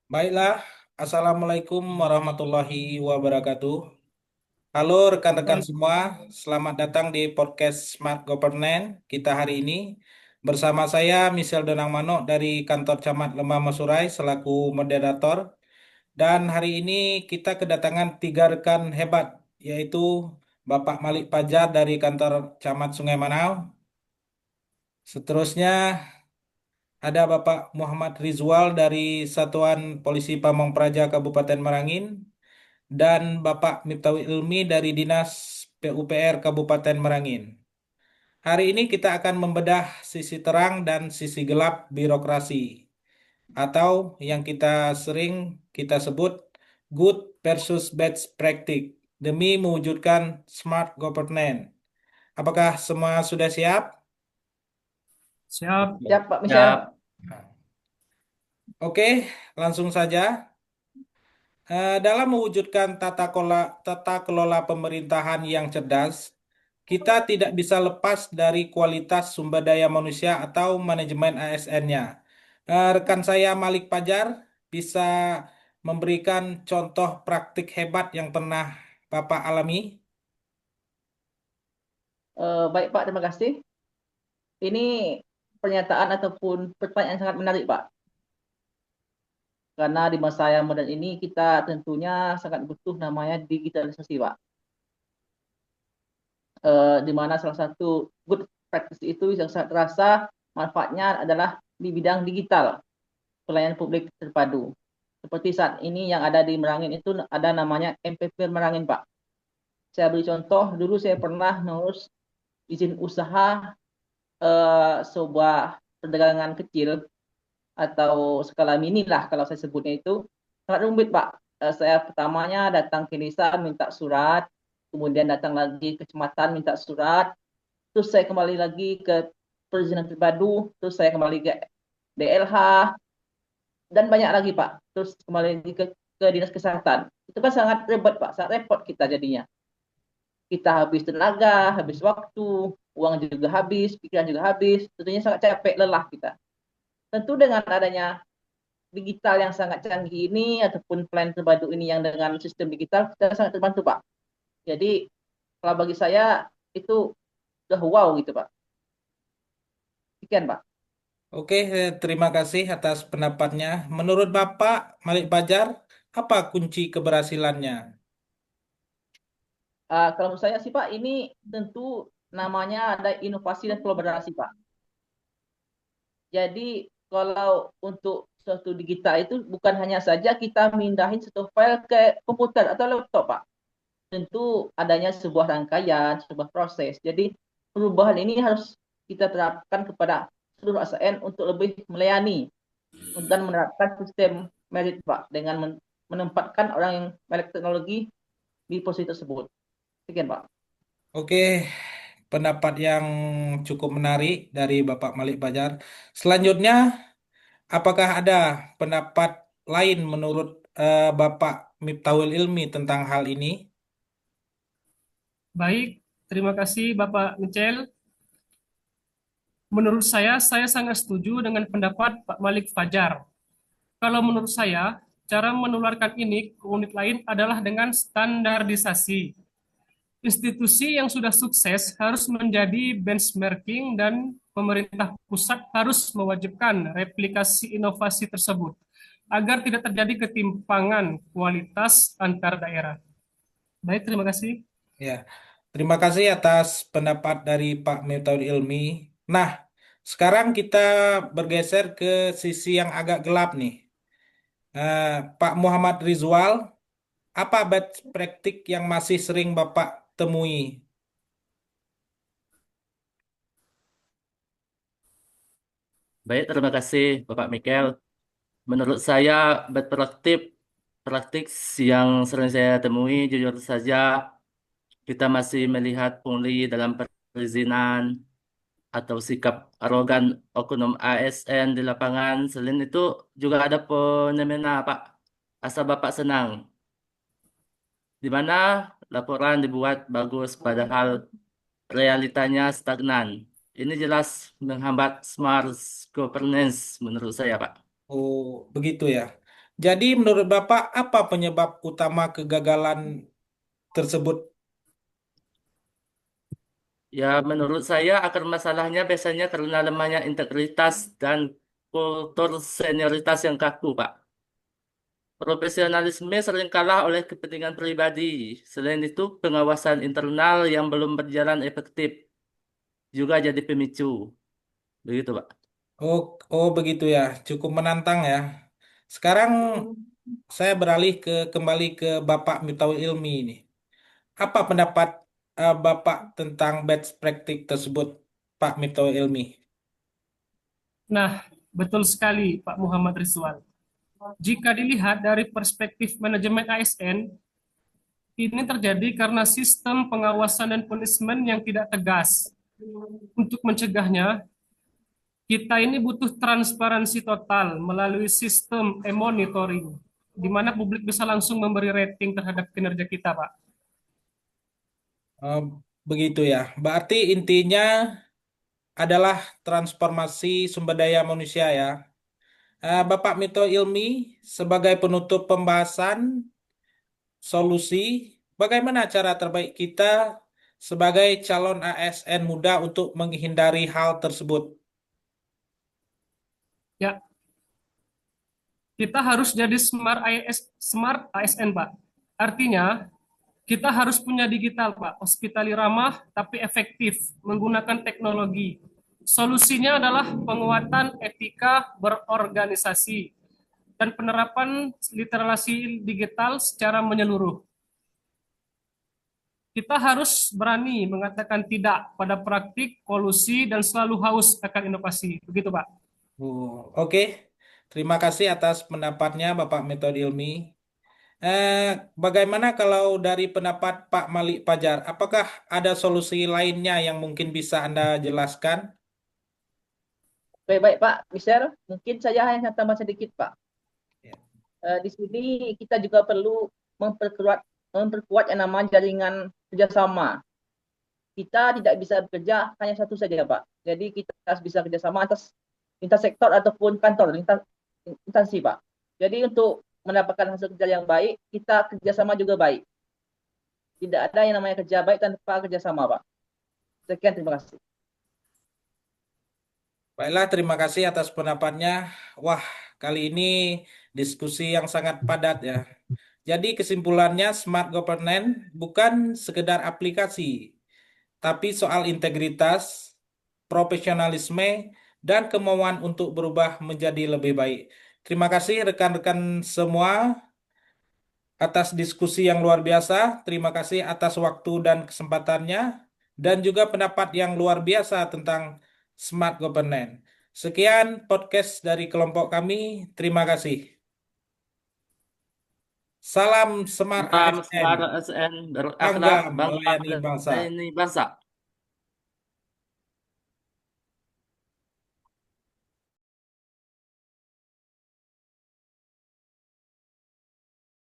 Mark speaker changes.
Speaker 1: Baiklah, Assalamualaikum warahmatullahi wabarakatuh. Halo rekan-rekan
Speaker 2: Baik,
Speaker 1: semua, selamat datang di podcast Smart Governance kita hari ini. Bersama saya Michelle Donang Manuk dari kantor Camat Lembah Masurai selaku moderator. Dan hari ini kita kedatangan tiga rekan hebat, yaitu Bapak Malik Pajar dari kantor Camat Sungai Manau. Seterusnya ada Bapak Muhammad Rizwal dari Satuan Polisi Pamong Praja Kabupaten Merangin. Dan Bapak Miftahul Ilmi dari Dinas PUPR Kabupaten Merangin. Hari ini kita akan membedah sisi terang dan sisi gelap birokrasi atau yang kita sebut good versus bad practice demi mewujudkan smart governance. Apakah semua sudah siap?
Speaker 2: siap.
Speaker 3: Siap, Pak Michel.
Speaker 4: Ya,
Speaker 1: Oke, langsung saja. Dalam mewujudkan tata kelola pemerintahan yang cerdas, kita tidak bisa lepas dari kualitas sumber daya manusia atau manajemen ASN-nya. Rekan saya Malik Pajar bisa memberikan contoh praktik hebat yang pernah Bapak alami.
Speaker 3: Baik, Pak, terima kasih. Ini pernyataan ataupun pertanyaan yang sangat menarik, Pak. Karena di masa yang modern ini kita tentunya sangat butuh namanya digitalisasi, Pak. Di mana salah satu good practice itu yang sangat terasa manfaatnya adalah di bidang digital, pelayanan publik terpadu. Seperti saat ini yang ada di Merangin itu ada namanya MPP Merangin, Pak. Saya beri contoh, dulu saya pernah mengurus izin usaha sebuah perdagangan kecil atau skala mini lah kalau saya sebutnya itu sangat rumit, Pak. Saya pertamanya datang ke desa minta surat, kemudian datang lagi ke kecamatan minta surat, terus saya kembali lagi ke perizinan terpadu, terus saya kembali ke DLH dan banyak lagi, Pak. Terus kembali lagi ke dinas kesehatan. Itu kan sangat ribet, Pak, sangat repot kita jadinya. Kita habis tenaga, habis waktu, uang juga habis, pikiran juga habis, tentunya sangat capek, lelah kita. Tentu dengan adanya digital yang sangat canggih ini ataupun plan terpadu ini yang dengan sistem digital kita sangat terbantu, Pak. Jadi kalau bagi saya itu udah wow gitu, Pak. Sekian, Pak.
Speaker 1: Oke, terima kasih atas pendapatnya. Menurut Bapak Malik Pajar, apa kunci keberhasilannya?
Speaker 3: Kalau menurut saya sih, Pak, ini tentu namanya ada inovasi dan kolaborasi, Pak. Jadi kalau untuk suatu digital itu bukan hanya saja kita mindahin satu file ke komputer atau laptop, Pak. Tentu adanya sebuah rangkaian, sebuah proses. Jadi perubahan ini harus kita terapkan kepada seluruh ASN untuk lebih melayani dan menerapkan sistem merit, Pak, dengan menempatkan orang yang melek teknologi di posisi tersebut. Sekian, Pak.
Speaker 1: Oke, pendapat yang cukup menarik dari Bapak Malik Pajar. Selanjutnya, apakah ada pendapat lain menurut Bapak Miftahul Ilmi tentang hal ini?
Speaker 2: Baik, terima kasih Bapak Michel. Menurut saya sangat setuju dengan pendapat Pak Malik Fajar. Kalau menurut saya, cara menularkan ini ke unit lain adalah dengan standarisasi. Institusi yang sudah sukses harus menjadi benchmarking dan pemerintah pusat harus mewajibkan replikasi inovasi tersebut agar tidak terjadi ketimpangan kualitas antar daerah. Baik, terima kasih.
Speaker 1: Ya, terima kasih atas pendapat dari Pak Miftahul Ilmi. Nah, sekarang kita bergeser ke sisi yang agak gelap nih. Eh, Pak Muhammad Rizwal, apa best praktik yang masih sering Bapak temui?
Speaker 4: baik, terima kasih Bapak Mikel. Menurut saya, bad praktik yang sering saya temui, jujur saja, kita masih melihat pungli dalam perizinan atau sikap arogan oknum ASN di lapangan. Selain itu, juga ada fenomena Pak, asal Bapak senang, di mana laporan dibuat bagus padahal realitanya stagnan. Ini jelas menghambat smart governance menurut saya, Pak.
Speaker 1: Oh, begitu ya. Jadi menurut Bapak apa penyebab utama kegagalan tersebut?
Speaker 4: Ya, menurut saya akar masalahnya biasanya karena lemahnya integritas dan kultur senioritas yang kaku, Pak. Profesionalisme sering kalah oleh kepentingan pribadi. Selain itu, pengawasan internal yang belum berjalan efektif juga jadi pemicu. Begitu, Pak.
Speaker 1: Oh, oh begitu ya, cukup menantang ya. Sekarang saya beralih kembali ke Bapak Miftahul Ilmi ini. Apa pendapat Bapak tentang best practice tersebut, Pak Miftahul Ilmi?
Speaker 2: Nah, betul sekali Pak Muhammad Rizwan. Jika dilihat dari perspektif manajemen ASN, ini terjadi karena sistem pengawasan dan punishment yang tidak tegas. Untuk mencegahnya, kita ini butuh transparansi total melalui sistem e-monitoring, di mana publik bisa langsung memberi rating terhadap kinerja kita, Pak.
Speaker 1: Eh, Begitu ya. Berarti intinya adalah transformasi sumber daya manusia ya. Bapak Mito Ilmi, sebagai penutup pembahasan solusi, bagaimana cara terbaik kita sebagai calon ASN muda untuk menghindari hal tersebut?
Speaker 2: Ya, kita harus jadi smart ASN, Pak. Artinya, kita harus punya digital, Pak. Hospitali ramah tapi efektif menggunakan teknologi. Solusinya adalah penguatan etika berorganisasi dan penerapan literasi digital secara menyeluruh. Kita harus berani mengatakan tidak pada praktik, kolusi, dan selalu haus akan inovasi. Begitu, Pak.
Speaker 1: Oke. Terima kasih atas pendapatnya, Bapak Mito Ilmi. Eh, Bagaimana kalau dari pendapat Pak Malik Pajar? Apakah ada solusi lainnya yang mungkin bisa Anda jelaskan?
Speaker 3: Baik-baik Pak, bisa mungkin saya hanya tambah sedikit Pak.
Speaker 1: Ya.
Speaker 3: Di sini kita juga perlu memperkuat yang namanya jaringan kerjasama. Kita tidak bisa bekerja hanya satu saja Pak. Jadi kita harus bisa kerjasama atas lintas sektor ataupun kantor, lintas instansi Pak. Jadi untuk mendapatkan hasil kerja yang baik, kita kerjasama juga baik. Tidak ada yang namanya kerja baik tanpa kerjasama Pak. Sekian, terima kasih.
Speaker 1: Baiklah, terima kasih atas pendapatnya. Wah, kali ini diskusi yang sangat padat ya. Jadi kesimpulannya smart governance bukan sekedar aplikasi, tapi soal integritas, profesionalisme, dan kemauan untuk berubah menjadi lebih baik. Terima kasih rekan-rekan semua atas diskusi yang luar biasa. Terima kasih atas waktu dan kesempatannya, dan juga pendapat yang luar biasa tentang smart governance. Sekian podcast dari kelompok kami. Terima kasih. Salam Smart
Speaker 4: Salam
Speaker 1: ASN.
Speaker 4: semangat ASN
Speaker 1: Bangga
Speaker 4: berakhlak, bangga
Speaker 1: melayani bangsa.
Speaker 4: melayani bangsa.